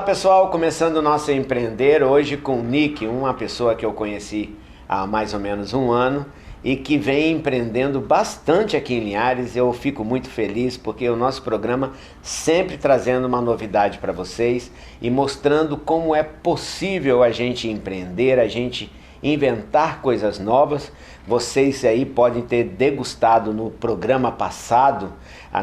pessoal, começando o nosso Empreender hoje com o Nick, uma pessoa que eu conheci há mais ou menos um ano e que vem empreendendo bastante aqui em Linhares. Eu fico muito feliz porque o nosso programa sempre trazendo uma novidade para vocês e mostrando como é possível a gente empreender, a gente inventar coisas novas. Vocês aí podem ter degustado no programa passado,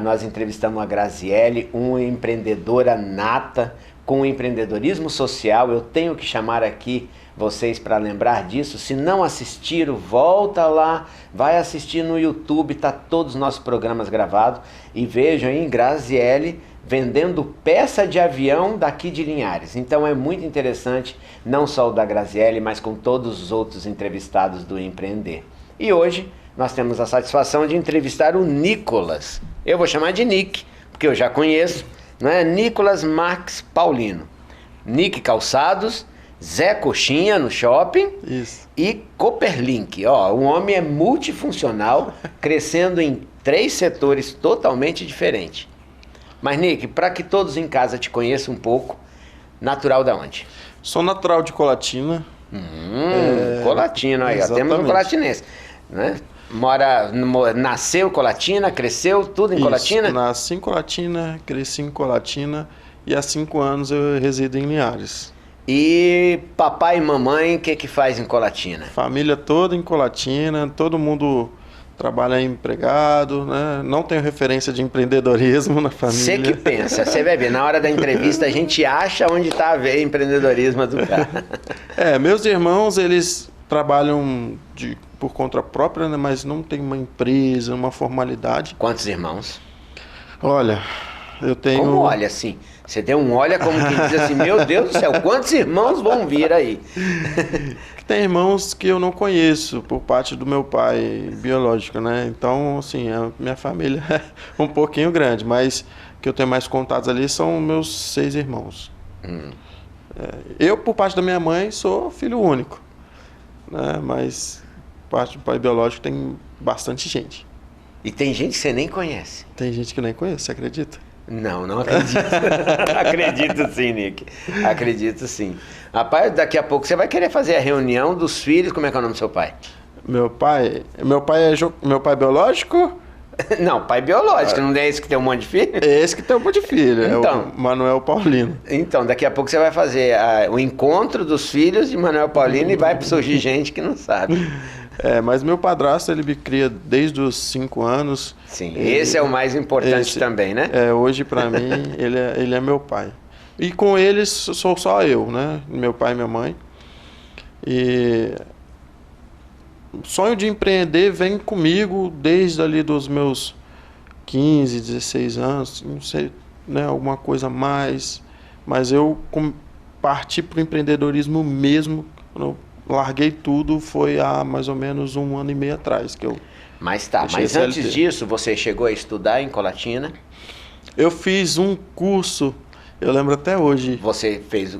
nós entrevistamos a Graziele, uma empreendedora nata, com empreendedorismo social. Eu tenho que chamar aqui vocês para lembrar disso. Se não assistiram, volta lá, vai assistir no YouTube, tá todos os nossos programas gravados. E vejam aí, Graziele vendendo peça de avião daqui de Linhares. Então é muito interessante, não só o da Graziele, mas com todos os outros entrevistados do Empreender. E hoje nós temos a satisfação de entrevistar o Nicolas. Eu vou chamar de Nick, porque eu já conheço, não é? Nicolas Marques Paulino. Nick Calçados, Zé Coxinha no shopping. Isso. E Cooperlink. Ó, o homem é multifuncional, crescendo em 3 setores totalmente diferentes. Mas Nick, para que todos em casa te conheçam um pouco, natural da onde? Sou natural de Colatina. Colatina, aí, ó, temos um colatinense, né? Nasceu Colatina, cresceu tudo em Isso, Colatina? Nasci em Colatina, cresci em Colatina e há 5 anos eu resido em Linhares. E papai e mamãe, o que faz em Colatina? Família toda em Colatina, todo mundo trabalha empregado, né? Não tenho referência de empreendedorismo na família. Você que pensa, você vai ver, na hora da entrevista a gente acha onde está a ver empreendedorismo do cara. Meus irmãos, eles trabalham por conta própria, né? Mas não tem uma empresa, uma formalidade. Quantos irmãos? Olha, eu tenho... Como olha assim? Você deu um olha como que diz assim, meu Deus do céu, quantos irmãos vão vir aí? Tem irmãos que eu não conheço por parte do meu pai biológico, né? Então, assim, a minha família é um pouquinho grande, mas que eu tenho mais contatos ali são meus 6 irmãos. Eu, por parte da minha mãe, sou filho único, né? Mas por parte do pai biológico tem bastante gente. E tem gente que você nem conhece? Tem gente que eu nem conheço, você acredita? Não acredito. Acredito sim, Nick. Acredito sim. Rapaz, daqui a pouco você vai querer fazer a reunião dos filhos. Como é que é o nome do seu pai? Meu pai é meu pai biológico? Não, pai biológico. Não é esse que tem um monte de filho? É esse que tem um monte de filho. Então, é o Manuel Paulino. Então, daqui a pouco você vai fazer o encontro dos filhos de Manuel Paulino e vai surgir gente que não sabe. Mas meu padrasto, ele me cria desde os 5 anos. Sim, esse é o mais importante também, né? Hoje, para mim, ele é meu pai. E com eles sou só eu, né? Meu pai e minha mãe. E o sonho de empreender vem comigo desde ali dos meus 15, 16 anos. Não sei, né? Alguma coisa a mais. Mas eu parti para o empreendedorismo mesmo. Quando eu larguei tudo, foi há mais ou menos 1 ano e meio atrás que eu... Mas antes disso, você chegou a estudar em Colatina? Eu fiz um curso, eu lembro até hoje. Você fez,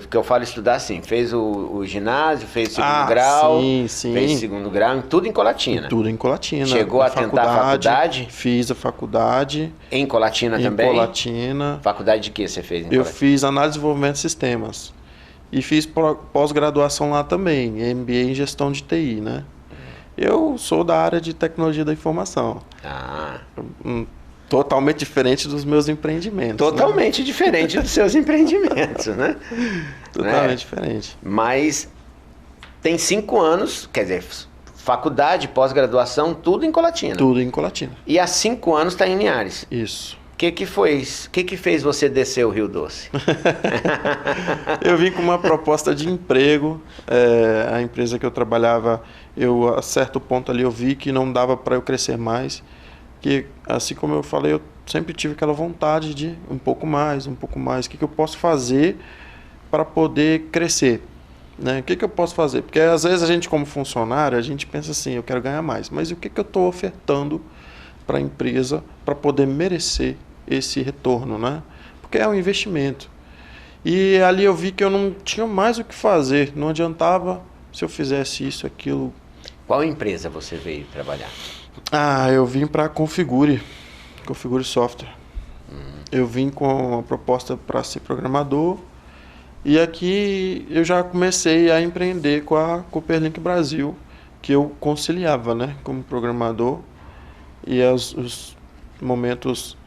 que eu falo estudar assim, fez o ginásio, fez o segundo grau, sim. Fez segundo grau, tudo em Colatina. Tudo em Colatina. Chegou a tentar a faculdade? Fiz a faculdade. Em Colatina também? Em Colatina. Faculdade de que você fez em Colatina? Eu fiz análise de desenvolvimento de sistemas. E fiz pós-graduação lá também, MBA em gestão de TI, né? Eu sou da área de tecnologia da informação. Totalmente diferente dos meus empreendimentos. Totalmente diferente dos seus empreendimentos, né? Totalmente diferente. Mas tem 5 anos, quer dizer, faculdade, pós-graduação, tudo em Colatina. Tudo em Colatina. E há 5 anos está em Linhares. Isso. O que fez você descer o Rio Doce? Eu vim com uma proposta de emprego. A empresa que eu trabalhava, a certo ponto ali eu vi que não dava para eu crescer mais. Que, assim como eu falei, eu sempre tive aquela vontade de um pouco mais. O que eu posso fazer para poder crescer? Né? O que eu posso fazer? Porque às vezes a gente, como funcionário, a gente pensa assim, eu quero ganhar mais. Mas o que eu estou ofertando para a empresa para poder merecer esse retorno, né? Porque é um investimento. E ali eu vi que eu não tinha mais o que fazer, não adiantava se eu fizesse isso, aquilo. Qual empresa você veio trabalhar? Eu vim para a Configure Software. Eu vim com uma proposta para ser programador E aqui eu já comecei a empreender com a Cooperlink Brasil, que eu conciliava, né, como programador, e os momentos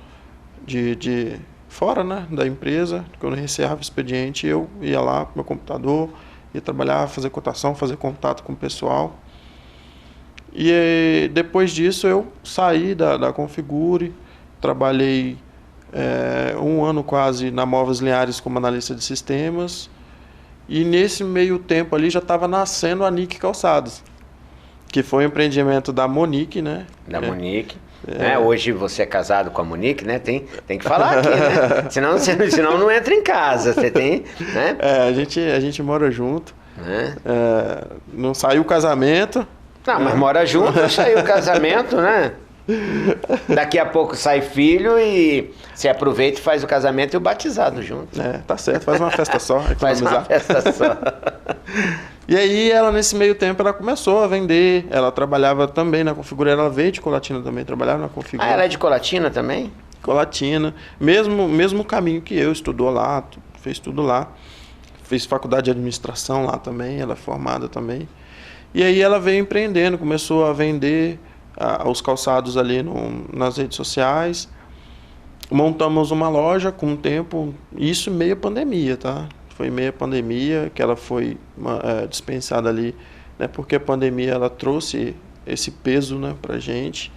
de fora, né, da empresa, quando eu encerrava o expediente, eu ia lá pro meu computador, ia trabalhar, fazer cotação, fazer contato com o pessoal. E depois disso eu saí da Configure, trabalhei 1 ano quase na Móveis Linhares como analista de sistemas, e nesse meio tempo ali já estava nascendo a Nick Calçados, que foi um empreendimento da Monique, né? Da Monique. Né? Hoje você é casado com a Monique, né? Tem que falar aqui, né? Senão não entra em casa. Você tem, né? A gente mora junto. Não saiu o casamento. Mas mora junto, saiu o casamento, né? Daqui a pouco sai filho e se aproveita e faz o casamento e o batizado junto. Tá certo, faz uma festa só. Faz uma festa só. E aí ela, nesse meio tempo, ela começou a vender. Ela trabalhava também na Configure, ela veio de Colatina também, trabalhava na Configure. Ela é de Colatina também? Colatina, mesmo caminho que eu, estudou lá, fez tudo lá. Fez faculdade de administração lá também, ela é formada também. E aí ela veio empreendendo, começou a vender os calçados ali nas redes sociais. Montamos uma loja com o tempo, isso meia pandemia, tá? Foi meia pandemia que ela foi dispensada ali, né? Porque a pandemia ela trouxe esse peso, né, pra gente.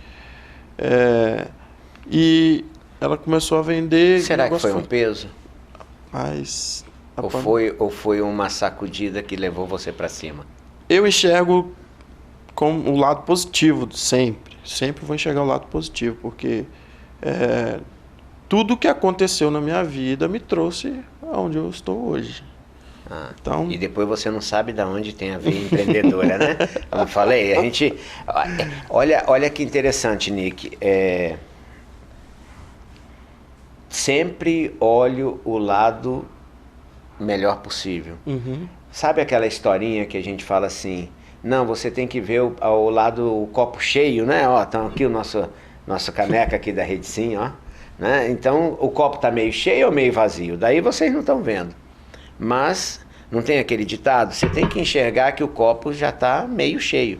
E ela começou a vender. Será que foi um peso? Mas ou foi uma sacudida que levou você para cima? Eu enxergo com o lado positivo sempre. Sempre vou enxergar o lado positivo, porque tudo que aconteceu na minha vida me trouxe aonde eu estou hoje. Então... E depois você não sabe de onde tem a veia empreendedora, né? Como eu falei, a gente... Olha que interessante, Nick. Sempre olho o lado melhor possível. Uhum. Sabe aquela historinha que a gente fala assim, não, você tem que ver o lado, o copo cheio, né? Ó, então aqui o nosso caneca aqui da Rede Sim, ó. Né? Então o copo tá meio cheio ou meio vazio? Daí vocês não estão vendo. Mas não tem aquele ditado? Você tem que enxergar que o copo já tá meio cheio.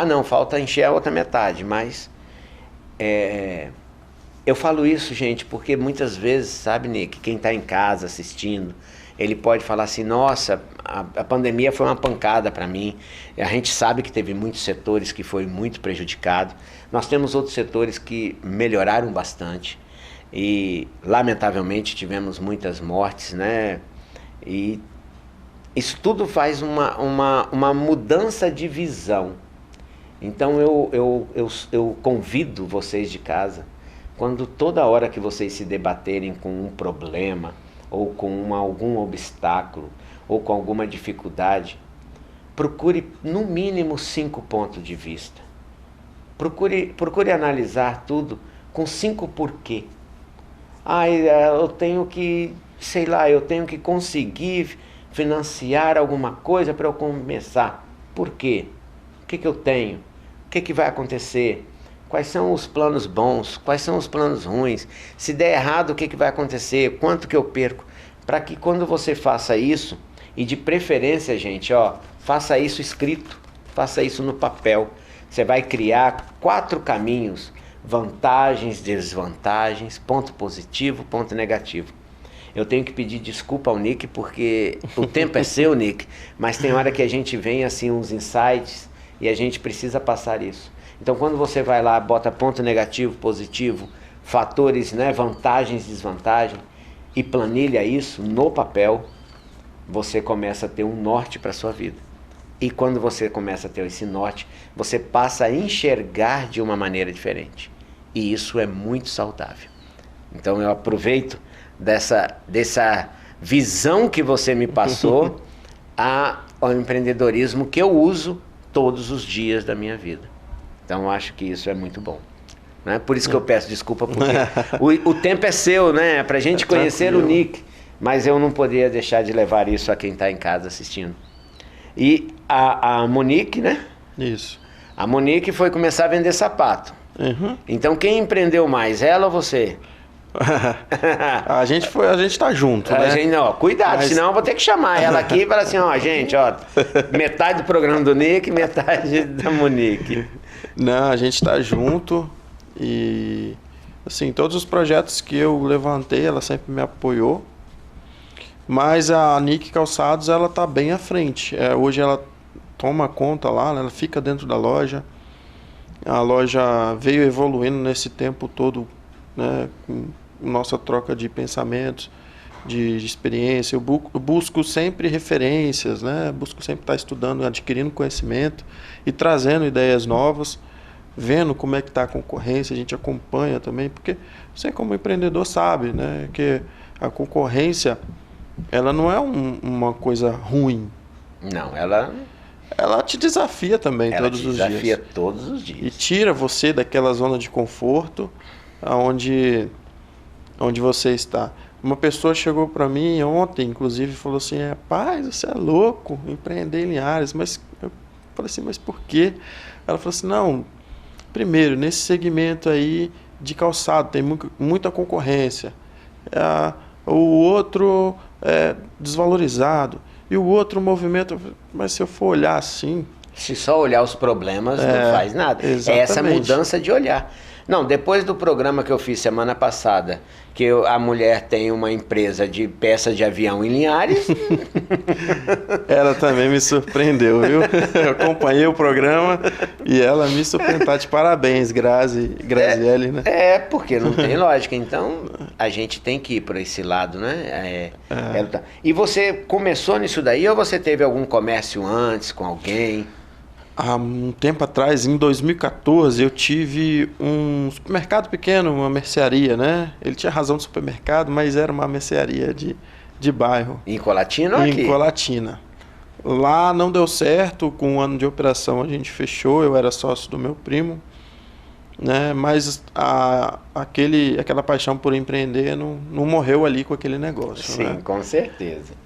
Não, falta encher a outra metade, mas... Eu falo isso, gente, porque muitas vezes, sabe, Nick, quem está em casa assistindo, ele pode falar assim, nossa, a pandemia foi uma pancada para mim. A gente sabe que teve muitos setores que foi muito prejudicado. Nós temos outros setores que melhoraram bastante. E, lamentavelmente, tivemos muitas mortes, né? E isso tudo faz uma mudança de visão. Então, eu convido vocês de casa, quando toda hora que vocês se debaterem com um problema, ou com algum obstáculo, ou com alguma dificuldade, procure no mínimo 5 pontos de vista. Procure analisar tudo com 5 porquê. Eu tenho que, eu tenho que conseguir financiar alguma coisa para eu começar. Por quê? O que eu tenho? O que vai acontecer? Quais são os planos bons? Quais são os planos ruins? Se der errado, o que vai acontecer? Quanto que eu perco? Para que quando você faça isso, e de preferência, gente, faça isso escrito, faça isso no papel. Você vai criar 4 caminhos, vantagens, desvantagens, ponto positivo, ponto negativo. Eu tenho que pedir desculpa ao Nick, porque o tempo é seu, Nick, mas tem hora que a gente vem assim uns insights e a gente precisa passar isso. Então, quando você vai lá, bota ponto negativo, positivo, fatores, né, vantagens, desvantagens, e planilha isso no papel, você começa a ter um norte para a sua vida. E quando você começa a ter esse norte, você passa a enxergar de uma maneira diferente. E isso é muito saudável. Então, eu aproveito dessa visão que você me passou ao empreendedorismo que eu uso todos os dias da minha vida. Então, eu acho que isso é muito bom. Né? Por isso que eu peço desculpa, porque o tempo é seu, né? Para a gente conhecer o Nick. Mas eu não poderia deixar de levar isso a quem está em casa assistindo. E a Monique, né? Isso. A Monique foi começar a vender sapato. Uhum. Então, quem empreendeu mais, ela ou você? A gente tá junto, né? Não, cuidado, senão eu vou ter que chamar ela aqui e falar assim, ó, gente, ó, metade do programa do Nick, metade da Monique. Não, a gente tá junto e, assim, todos os projetos que eu levantei, ela sempre me apoiou. Mas a Nick Calçados, ela tá bem à frente. Hoje ela toma conta lá, né? Ela fica dentro da loja. A loja veio evoluindo nesse tempo todo, né? Com nossa troca de pensamentos, de experiência. Eu busco sempre referências, né? Busco sempre estar estudando, adquirindo conhecimento e trazendo ideias novas, vendo como é que está a concorrência. A gente acompanha também, porque você como empreendedor sabe, né? Que a concorrência, ela não é uma coisa ruim. Não, ela te desafia também todos os dias. Ela te desafia todos os dias. E tira você daquela zona de conforto onde você está. Uma pessoa chegou para mim ontem, inclusive, e falou assim, rapaz, você é louco, empreender em Linhares. Mas eu falei assim, mas por quê? Ela falou assim, não, primeiro, nesse segmento aí de calçado, tem muita concorrência. O outro é desvalorizado. E o outro movimento, mas se eu for olhar assim... Se só olhar os problemas, não faz nada. Exatamente. É essa mudança de olhar. Não, depois do programa que eu fiz semana passada, que a mulher tem uma empresa de peças de avião em Linhares... Ela também me surpreendeu, viu? Eu acompanhei o programa e ela me surpreendeu. Tá de parabéns, Graziele, né? Porque não tem lógica. Então, a gente tem que ir por esse lado, né? E você começou nisso daí ou você teve algum comércio antes com alguém? Há um tempo atrás, em 2014, eu tive um supermercado pequeno, uma mercearia, né? Ele tinha razão de supermercado, mas era uma mercearia de bairro. Em Colatina ou aqui? Em Colatina. Lá não deu certo, com um ano de operação a gente fechou, eu era sócio do meu primo, né? Mas aquela paixão por empreender não morreu ali com aquele negócio. Sim, né? Com certeza.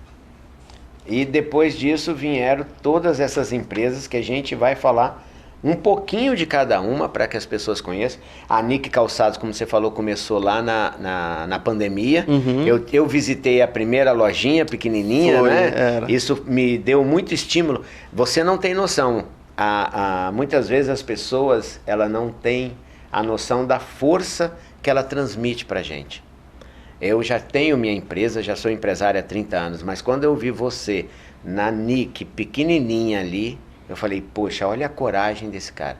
E depois disso vieram todas essas empresas que a gente vai falar um pouquinho de cada uma para que as pessoas conheçam. A Nick Calçados, como você falou, começou lá na pandemia. Uhum. Eu visitei a primeira lojinha pequenininha, né? Era. Isso me deu muito estímulo. Você não tem noção. Muitas vezes as pessoas não têm a noção da força que ela transmite para a gente. Eu já tenho minha empresa, já sou empresário há 30 anos, mas quando eu vi você na Nick, pequenininha ali, eu falei, poxa, olha a coragem desse cara.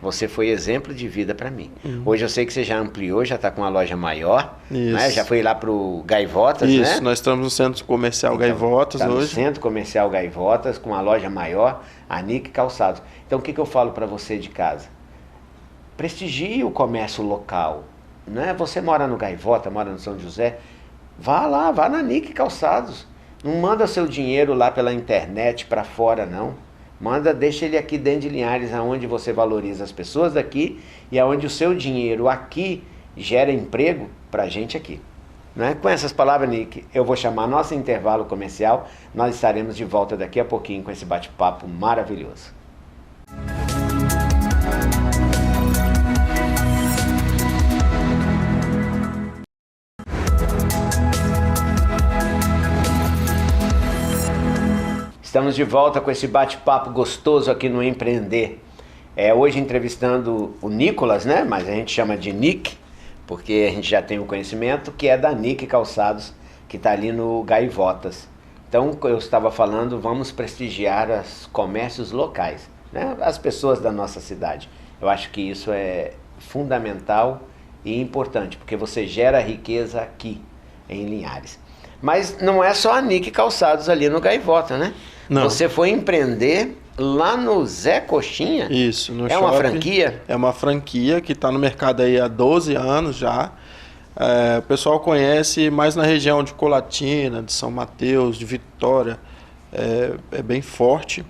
Você foi exemplo de vida para mim. Uhum. Hoje eu sei que você já ampliou, já está com uma loja maior, né? Já foi lá para o Gaivotas, né? Isso, nós estamos no Centro Comercial Gaivotas hoje. No Centro Comercial Gaivotas, com uma loja maior, a Nick Calçados. Então o que eu falo para você de casa? Prestigie o comércio local. Né? Você mora no Gaivota, mora no São José, vá lá, vá na Nick Calçados. Não manda seu dinheiro lá pela internet para fora, não. Deixa ele aqui dentro de Linhares, aonde você valoriza as pessoas daqui e aonde o seu dinheiro aqui gera emprego para a gente aqui. Né? Com essas palavras, Nick, eu vou chamar nosso intervalo comercial. Nós estaremos de volta daqui a pouquinho com esse bate-papo maravilhoso. Estamos de volta com esse bate-papo gostoso aqui no Empreender. Hoje entrevistando o Nicolas, né? Mas a gente chama de Nick, porque a gente já tem o conhecimento, que é da Nick Calçados, que está ali no Gaivotas. Então, eu estava falando, vamos prestigiar os comércios locais, né? As pessoas da nossa cidade. Eu acho que isso é fundamental e importante, porque você gera riqueza aqui, em Linhares. Mas não é só a Nick Calçados ali no Gaivota, né? Não. Você foi empreender lá no Zé Coxinha? Isso, no shopping. É uma franquia? É uma franquia que está no mercado aí há 12 anos já. O pessoal conhece mais na região de Colatina, de São Mateus, de Vitória. É bem forte.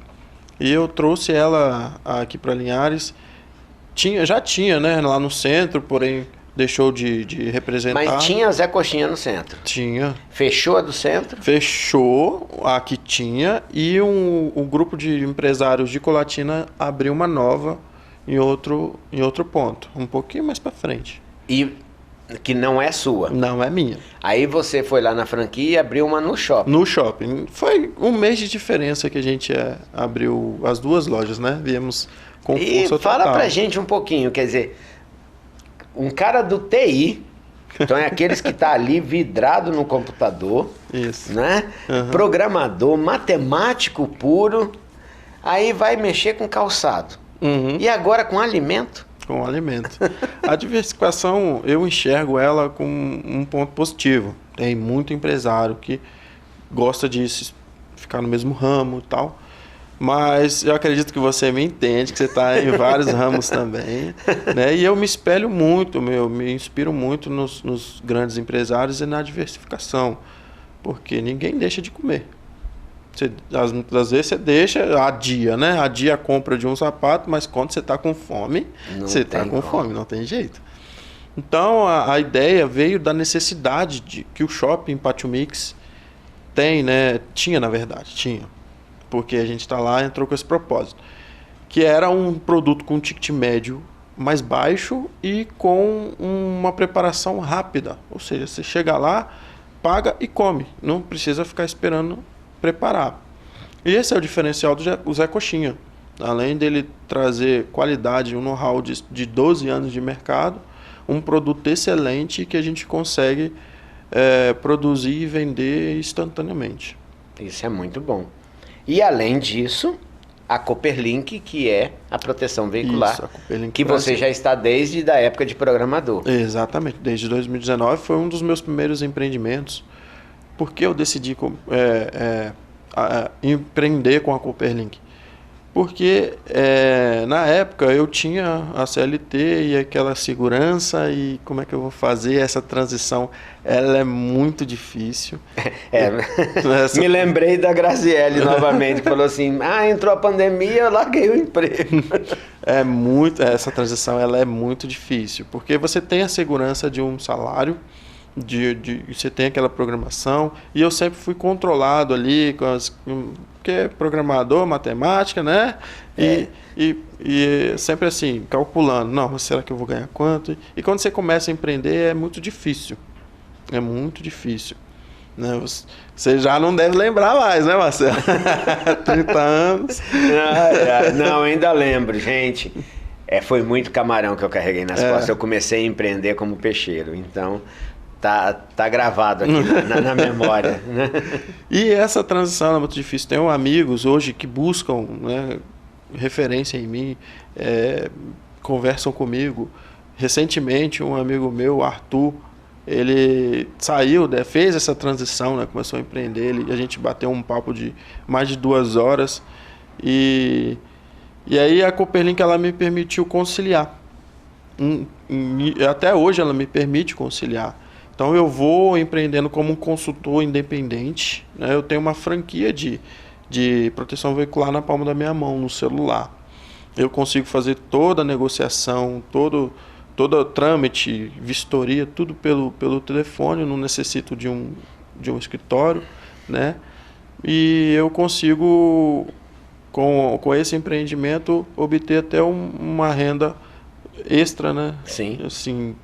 E eu trouxe ela aqui para Linhares. Já tinha, né, lá no centro, porém deixou de representar. Mas tinha Zé Coxinha no centro? Tinha. Fechou a do centro? Fechou a que tinha e um grupo de empresários de Colatina abriu uma nova em outro ponto, um pouquinho mais para frente. E Que não é sua. Não é minha. Aí você foi lá na franquia e abriu uma no shopping. No shopping. Foi um mês de diferença que a gente abriu as duas lojas, né? Viemos com E força fala total. pra gente um pouquinho, quer dizer, um cara do TI, então é aqueles que tá ali vidrado no computador, Isso. né? Uhum. Programador, matemático puro, aí vai mexer com calçado. Uhum. E agora com alimento? Com alimento. A diversificação, eu enxergo ela com um ponto positivo. Tem muito empresário que gosta de ficar no mesmo ramo e tal. Mas eu acredito que você me entende, que você está em vários ramos também. Né? E eu me espelho muito, me inspiro muito nos grandes empresários e na diversificação. Porque ninguém deixa de comer. Às vezes você deixa, adia, né? Adia a compra de um sapato, mas quando você está com fome, você está com fome, não tem jeito. Então a ideia veio da necessidade que o shopping Pátio Mix tem, né? Tinha, na verdade, tinha. Porque a gente está lá e entrou com esse propósito. Que era um produto com ticket médio mais baixo e com uma preparação rápida. Ou seja, você chega lá, paga e come. Não precisa ficar esperando preparar. E esse é o diferencial do Zé Coxinha. Além dele trazer qualidade, um know-how de 12 anos de mercado, um produto excelente que a gente consegue produzir e vender instantaneamente. Isso é muito bom. E além disso, a Cooperlink, que é a proteção veicular, Isso, a Cooperlink que você já está desde a época de programador. Exatamente, desde 2019 foi um dos meus primeiros empreendimentos. Porque eu decidi empreender com a Cooperlink? Porque na época eu tinha a CLT e aquela segurança, e como é que eu vou fazer essa transição? Ela é muito difícil. Me lembrei da Graziele novamente, que falou assim, entrou a pandemia, eu larguei o emprego. Essa transição ela é muito difícil, porque você tem a segurança de um salário, você tem aquela programação, e eu sempre fui controlado ali porque é programador, matemática, né? E sempre assim, calculando, não, mas será que eu vou ganhar quanto? E quando você começa a empreender é muito difícil. É muito difícil. Né? Você já não deve lembrar mais, né, Marcelo? 30 anos. Não, ainda lembro, gente. Foi muito camarão que eu carreguei nas costas. Eu comecei a empreender como peixeiro, então tá gravado aqui na memória. Né? E essa transição é muito difícil. Tenho amigos hoje que buscam, né, referência em mim, conversam comigo. Recentemente, um amigo meu, Arthur, ele saiu, né, fez essa transição, né, começou a empreender, a gente bateu um papo de mais de 2 horas, e aí a Cooperlink ela me permitiu conciliar. Até hoje ela me permite conciliar. Então eu vou empreendendo como um consultor independente, né? Eu tenho uma franquia de proteção veicular na palma da minha mão, no celular. Eu consigo fazer toda a negociação, todo o trâmite, vistoria, tudo pelo telefone. Eu não necessito de um escritório, né? E eu consigo, com esse empreendimento, obter até uma renda extra, né? Sim. Assim,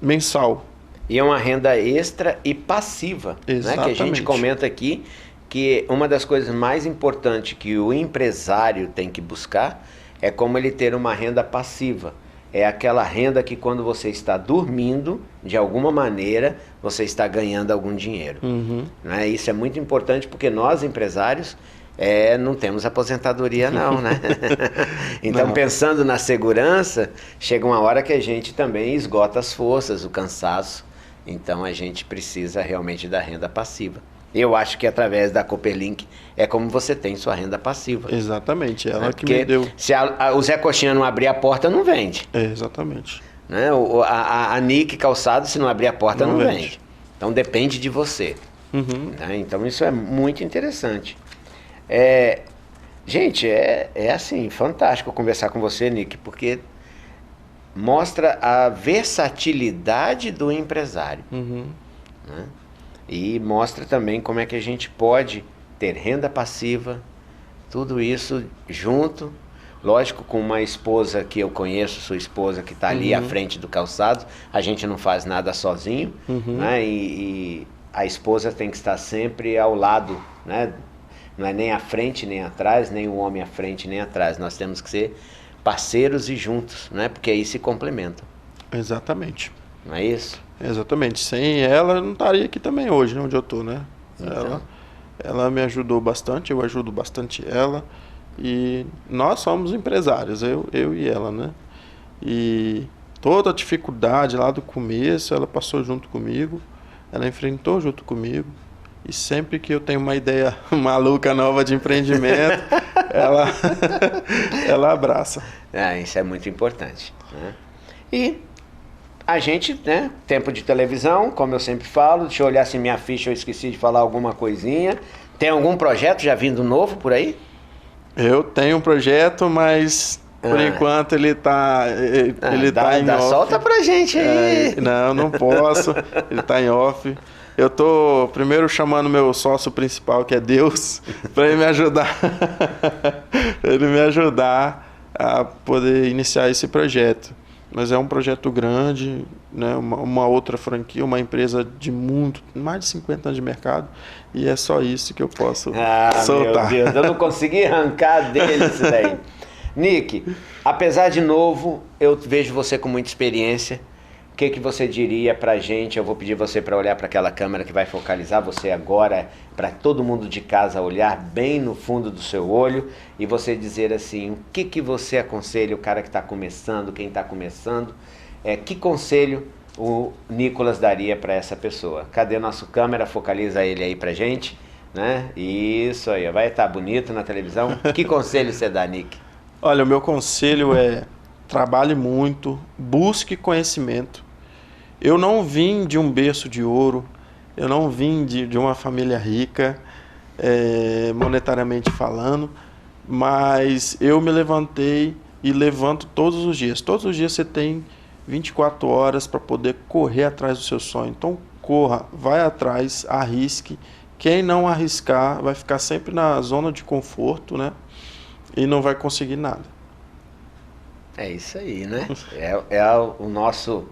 mensal. E é uma renda extra e passiva, né? Que a gente comenta aqui que uma das coisas mais importantes que o empresário tem que buscar é como ele ter uma renda passiva. É aquela renda que quando você está dormindo, de alguma maneira, você está ganhando algum dinheiro. Uhum. Né? Isso é muito importante porque nós, empresários, não temos aposentadoria não, né? Então, pensando na segurança, chega uma hora que a gente também esgota as forças, o cansaço. Então, a gente precisa realmente da renda passiva. Eu acho que através da Cooperlink é como você tem sua renda passiva. Exatamente, ela que Porque me deu. se o Zé Coxinha não abrir a porta, não vende. Exatamente. Né? A Nick Calçado, se não abrir a porta, não vende. Então, depende de você. Uhum. Né? Então, isso é muito interessante. Gente, assim, fantástico conversar com você, Nick, porque mostra a versatilidade do empresário. Uhum. Né? E mostra também como é que a gente pode ter renda passiva, tudo isso junto Lógico, com uma esposa que eu conheço, sua esposa que está ali à frente do calçado, a gente não faz nada sozinho, né? E a esposa tem que estar sempre ao lado, né? Não é nem à frente nem atrás, nem o homem à frente nem atrás. Nós temos que ser parceiros e juntos, né? Porque aí se complementam. Exatamente. Não é isso? Exatamente. Sem ela, eu não estaria aqui também hoje, né, onde eu tô, né? Então. Ela me ajudou bastante, eu ajudo bastante ela. E nós somos empresários, eu e ela, né? E toda a dificuldade lá do começo, ela passou junto comigo, ela enfrentou junto comigo. E sempre que eu tenho uma ideia maluca nova de empreendimento, ela, ela abraça. Isso é muito importante, né? E a gente, né? Tempo de televisão, como eu sempre falo. Deixa eu olhar se minha ficha eu esqueci de falar alguma coisinha. Tem algum projeto já vindo novo por aí? Eu tenho um projeto, mas por enquanto ele tá em off. Solta pra gente aí. Não posso. Ele tá em off. Eu tô primeiro chamando meu sócio principal, que é Deus, para ele me ajudar. Ele me ajudar a poder iniciar esse projeto. Mas é um projeto grande, né? Uma outra franquia, uma empresa de mais de 50 anos de mercado, e é só isso que eu posso soltar. Meu Deus, eu não consegui arrancar dele isso daí. Nick, apesar de novo, eu vejo você com muita experiência. O que você diria pra gente? Eu vou pedir você para olhar para aquela câmera que vai focalizar você agora, para todo mundo de casa olhar bem no fundo do seu olho e você dizer assim, o que você aconselha o cara que está começando, quem está começando, que conselho o Nicolas daria para essa pessoa? Cadê nosso câmera? Focaliza ele aí pra gente, né? Isso aí, vai estar bonito na televisão. Que conselho você dá, Nick? Olha, o meu conselho é: trabalhe muito, busque conhecimento. Eu não vim de um berço de ouro, eu não vim de uma família rica, monetariamente falando, mas eu me levantei e levanto todos os dias. Todos os dias você tem 24 horas para poder correr atrás do seu sonho. Então corra, vai atrás, arrisque. Quem não arriscar vai ficar sempre na zona de conforto, né? E não vai conseguir nada. É isso aí, né? O nosso,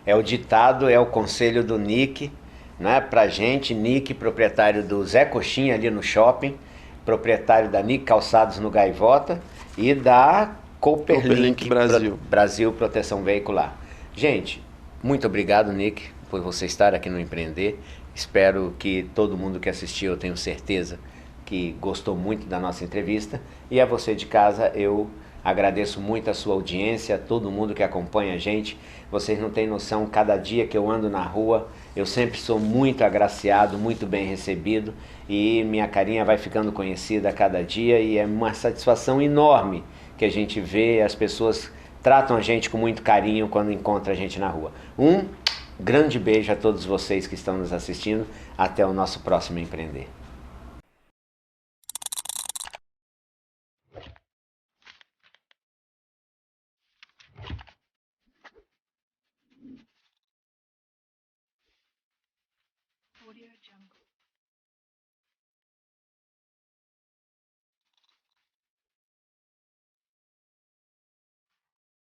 é o ditado, é o conselho do Nick, né? Pra gente, Nick, proprietário do Zé Coxinha ali no shopping, proprietário da Nick Calçados no Gaivota e da Cooperlink Brasil Proteção Veicular. Gente, muito obrigado, Nick, por você estar aqui no Empreender. Espero que todo mundo que assistiu, eu tenho certeza que gostou muito da nossa entrevista. E a você de casa, eu agradeço muito a sua audiência, a todo mundo que acompanha a gente. Vocês não têm noção, cada dia que eu ando na rua, eu sempre sou muito agraciado, muito bem recebido e minha carinha vai ficando conhecida a cada dia e é uma satisfação enorme que a gente vê, as pessoas tratam a gente com muito carinho quando encontram a gente na rua. Um grande beijo a todos vocês que estão nos assistindo. Até o nosso próximo Empreender. Audio Jungle.